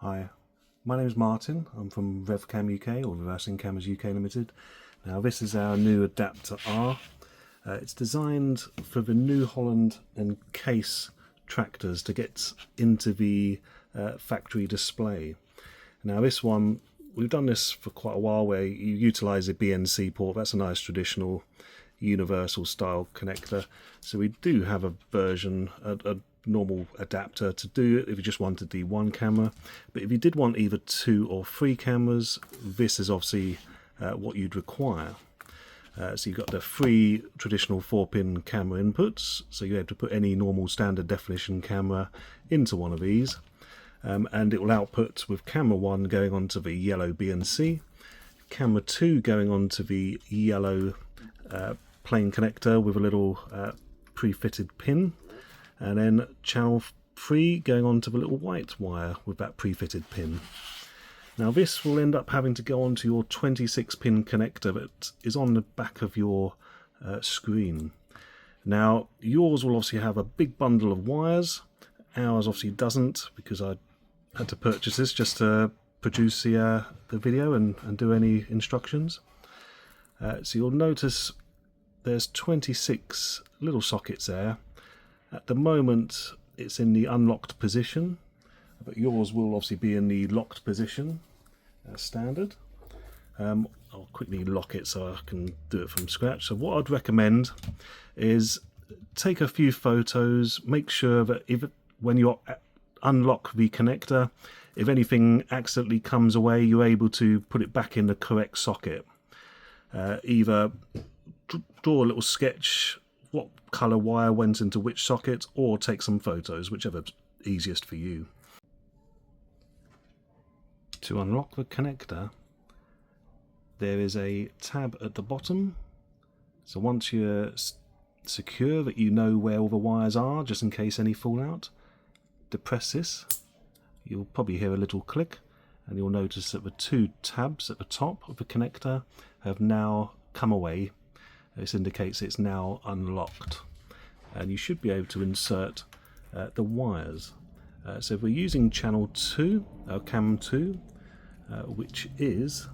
Hi, my name is Martin. I'm from REVCAMUK or Reversing Cameras UK Limited. Now this is our new Adaptor R. It's designed for the new Holland and case tractors to get into the factory display. Now this one, we've done this for quite a while where you utilise a BNC port. That's a nice traditional universal style connector. So we do have a version, a normal adapter to do it if you just wanted the one camera, but if you did want either 2 or 3 cameras, this is obviously what you'd require. So you've got the 3 traditional 4-pin camera inputs, so you're able to put any normal standard definition camera into one of these, and it will output with camera 1 going onto the yellow BNC, camera 2 going onto the yellow plain connector with a little pre-fitted pin, and then channel 3 going on to the little white wire with that pre-fitted pin. Now this will end up having to go onto your 26-pin connector that is on the back of your screen. Now yours will obviously have a big bundle of wires. Ours obviously doesn't, because I had to purchase this just to produce the video and do any instructions. So you'll notice there's 26 little sockets there. At the moment it's in the unlocked position, but yours will obviously be in the locked position as standard. I'll quickly lock it so I can do it from scratch. So what I'd recommend is take a few photos, make sure that when you unlock the connector, if anything accidentally comes away, you're able to put it back in the correct socket. Either draw a little sketch what colour wire went into which socket, or take some photos, whichever's easiest for you. To unlock the connector, there is a tab at the bottom, so once you're secure that you know where all the wires are, just in case any fall out, depress this, you'll probably hear a little click, and you'll notice that the 2 tabs at the top of the connector have now come away. This indicates it's now unlocked, and you should be able to insert the wires. So if we're using channel 2, cam 2, which is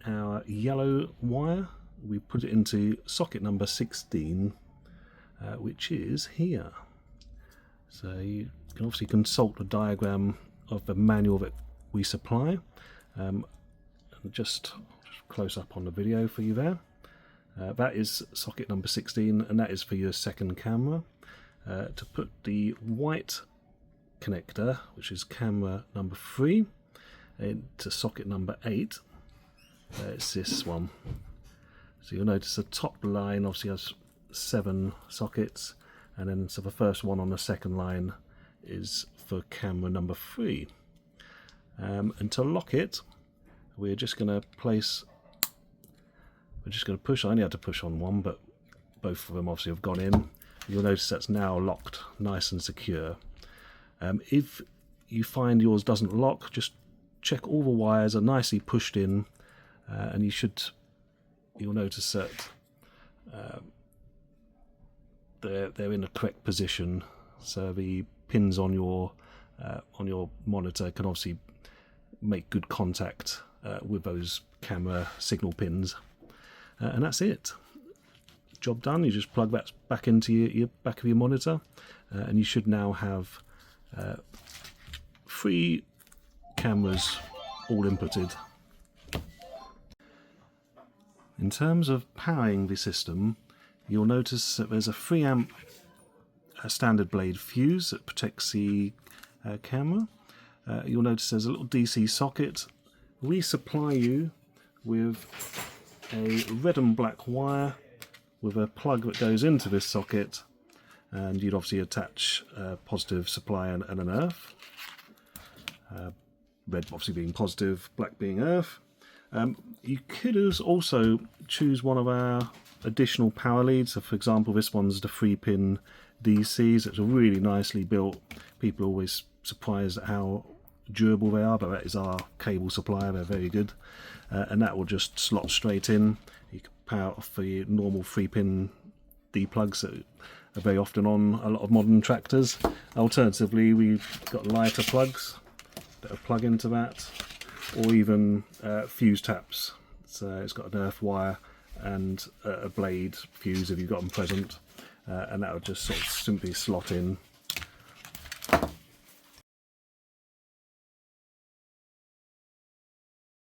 our yellow wire, we put it into socket number 16, which is here. So you can obviously consult the diagram of the manual that we supply, and just close up on the video for you there. That is socket number 16, and that is for your second camera. To put the white connector, which is camera number 3, into socket number 8, it's this one. So you'll notice the top line obviously has 7 sockets, and then so the first one on the second line is for camera number 3. And to lock it, we're just going to push. I only had to push on one, but both of them obviously have gone in. You'll notice that's now locked nice and secure. If you find yours doesn't lock, just check all the wires are nicely pushed in, and you'll notice that they're in the correct position. So the pins on your monitor can obviously make good contact with those camera signal pins. And that's it. Job done. You just plug that back into your back of your monitor, and you should now have 3 cameras all inputted. In terms of powering the system, you'll notice that there's a 3 amp standard blade fuse that protects the camera. You'll notice there's a little DC socket. We supply you with a red and black wire with a plug that goes into this socket, and you'd obviously attach a positive supply and an earth. Red obviously being positive, black being earth. You could also choose one of our additional power leads. So for example, this one's the 3-pin DCs. It's really nicely built. People are always surprised at how durable they are, but that is our cable supplier. They're very good, and that will just slot straight in. You can power off the normal 3-pin D plugs that are very often on a lot of modern tractors. Alternatively, we've got lighter plugs that'll plug into that, or even fuse taps. So it's got an earth wire and a blade fuse if you've got them present, and that will just sort of simply slot in